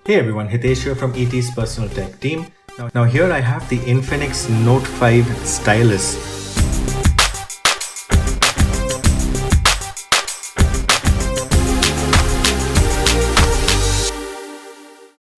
Hey everyone, Hitesh here from ET's personal tech team. Now here I have the Infinix Note 5 Stylus.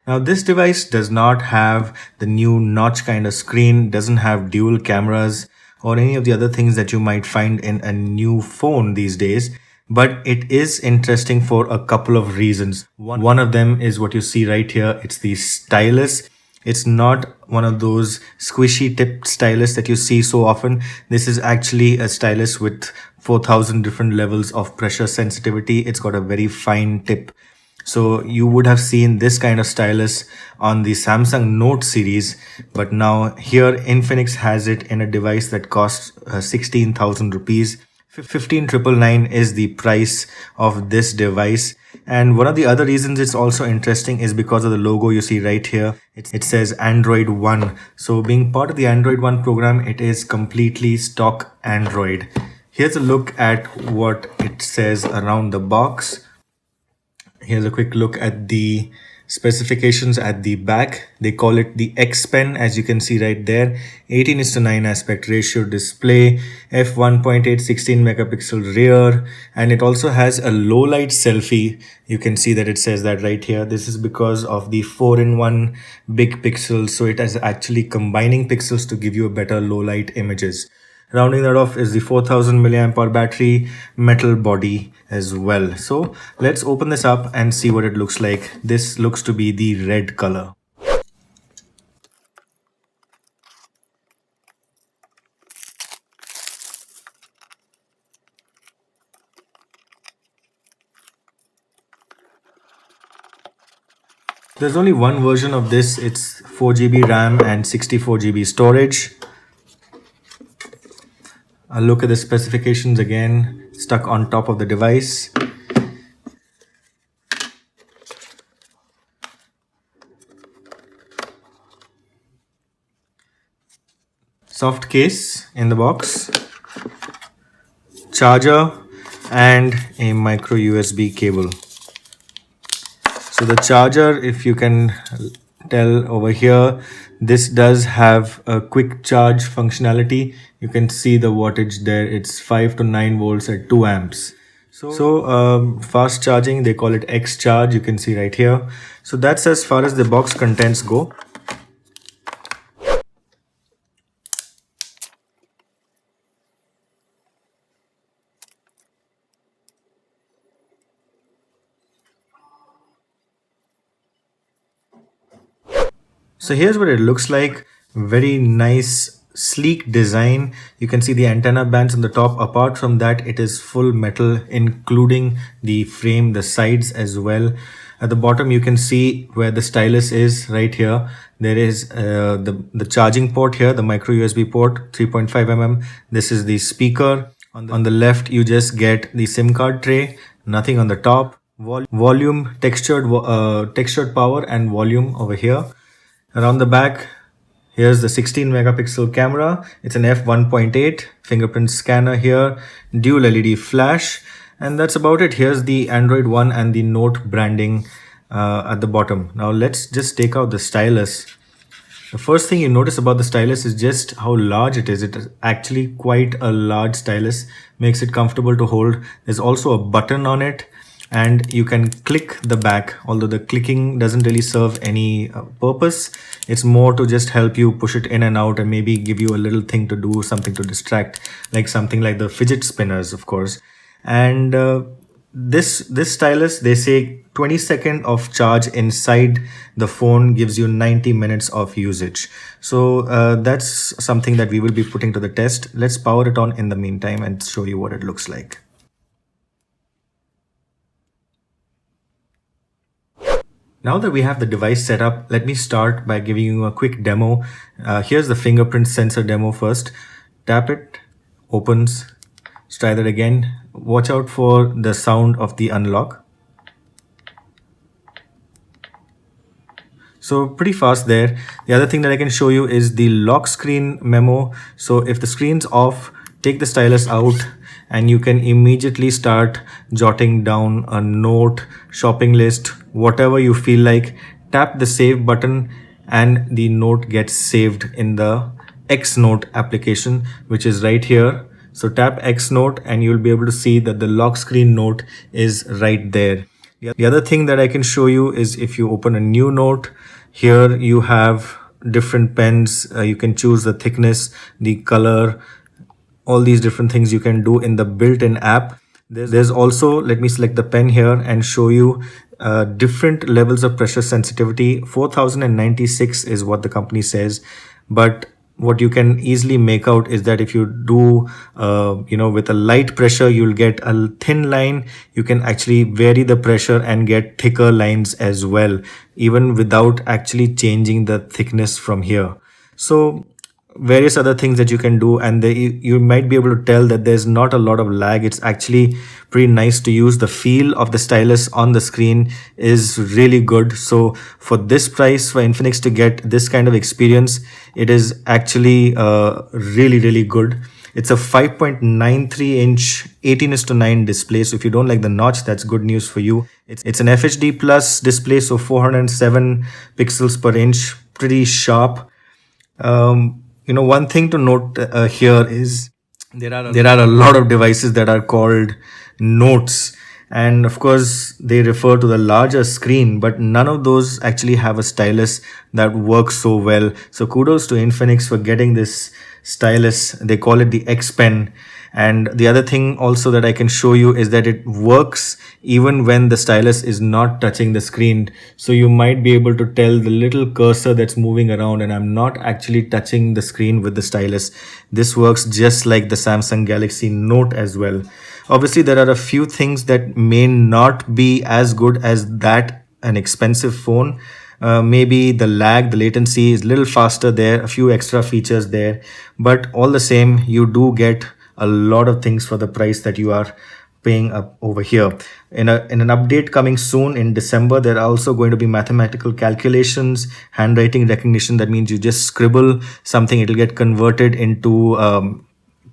Now this device does not have the new notch kind of screen, doesn't have dual cameras or any of the other things that you might find in a new phone these days. But it is interesting for a couple of reasons. One of them is what you see right here. It's the stylus. It's not one of those squishy tipped stylus that you see so often. This is actually a stylus with 4,000 different levels of pressure sensitivity. It's got a very fine tip. So you would have seen this kind of stylus on the Samsung Note series, but now here Infinix has it in a device that costs 16,000 rupees. 15,999 is the price of this device. And one of the other reasons it's also interesting is because of the logo you see right here. It says Android One. So being part of the Android One program, it is completely stock Android. Here's a look at what it says around the box. Here's a quick look at the specifications at the back. They call it the X Pen, as you can see right there. 18:9 aspect ratio display, f1.8 16 megapixel rear, and it also has a low light selfie. You can see that it says that right here. This is because of the 4-in-1 big pixels, so it is actually combining pixels to give you a better low light images. Rounding that off is the 4000 milliamp hour battery, metal body as well. So let's open this up and see what it looks like. This looks to be the red color. There's only one version of this. It's 4GB RAM and 64GB storage. A look at the specifications again, stuck on top of the device. Soft case in the box, charger, and a micro USB cable. So the charger, if you can tell over here, this does have a quick charge functionality. You can see the wattage there. It's 5 to 9 volts at 2 amps. So fast charging, they call it X charge. You can see right here. So that's as far as the box contents go. So here's what it looks like. Very nice, sleek design. You can see the antenna bands on the top. Apart from that, it is full metal, including the frame, the sides as well. At the bottom, you can see where the stylus is right here. There is the charging port here, the micro USB port, 3.5 mm. This is the speaker. On the left, you just get the SIM card tray, nothing on the top. Volume, textured power and volume over here. Around the back, here's the 16 megapixel camera. It's an f1.8 fingerprint scanner here, dual LED flash, and that's about it. Here's the Android One and the Note branding at the bottom. Now let's just take out the stylus. The first thing you notice about the stylus is just how large it is. It is actually quite a large stylus, makes it comfortable to hold. There's also a button on it, and you can click the back, although the clicking doesn't really serve any purpose. It's more to just help you push it in and out and maybe give you a little thing to do, something to distract, like something like the fidget spinners, of course. And this stylus, they say 20 seconds of charge inside the phone gives you 90 minutes of usage. So that's something that we will be putting to the test. Let's power it on in the meantime and show you what it looks like. Now that we have the device set up, let me start by giving you a quick demo. Here's the fingerprint sensor demo first. Tap it, opens. Let's try that again. Watch out for the sound of the unlock. So pretty fast there. The other thing that I can show you is the lock screen memo. So if the screen's off, take the stylus out and you can immediately start jotting down a note, shopping list, whatever you feel like. tap the save button and the note gets saved in the X Note application, which is right here. So tap X Note and you'll be able to see that the lock screen note is right there. The other thing that I can show you is if you open a new note, here you have different pens. You can choose the thickness, the color, all these different things you can do in the built-in app. There's also, let me select the pen here and show you different levels of pressure sensitivity. 4096 is what the company says, but what you can easily make out is that if you do with a light pressure, you'll get a thin line. You can actually vary the pressure and get thicker lines as well, even without actually changing the thickness from here. So various other things that you can do, and you might be able to tell that there's not a lot of lag. It's actually pretty nice to use. The feel of the stylus on the screen is really good. So for this price, for Infinix to get this kind of experience, it is actually really good. It's a 5.93 inch 18:9 display. So if you don't like the notch, that's good news for you. It's an FHD plus display, so 407 pixels per inch, pretty sharp. One thing to note here is there are a lot of devices that are called notes, and of course they refer to the larger screen, but none of those actually have a stylus that works so well. So kudos to Infinix for getting this stylus. They call it the X Pen. And the other thing also that I can show you is that it works even when the stylus is not touching the screen. So you might be able to tell the little cursor that's moving around, and I'm not actually touching the screen with the stylus. This works just like the Samsung Galaxy Note as well. Obviously, there are a few things that may not be as good as that an expensive phone. Maybe the lag, the latency is a little faster there, a few extra features there, but all the same, you do get a lot of things for the price that you are paying up over here. In an update coming soon in December, there are also going to be mathematical calculations, handwriting recognition. That means you just scribble something, it'll get converted into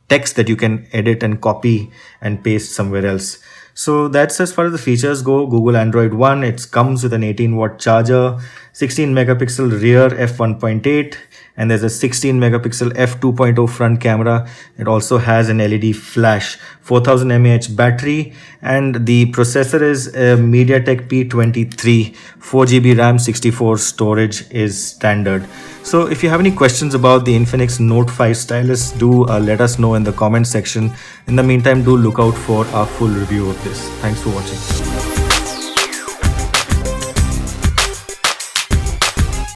text that you can edit and copy and paste somewhere else. So that's as far as the features go. Google Android One, it comes with an 18-watt charger, 16 megapixel rear f1.8, and there's a 16 megapixel f2.0 front camera. It also has an LED flash, 4000 mAh battery, and the processor is a Mediatek P23, 4GB RAM, 64 storage is standard. So if you have any questions about the Infinix Note 5 stylus, do let us know in the comment section. In the meantime, do look out for our full review of this. Thanks for watching.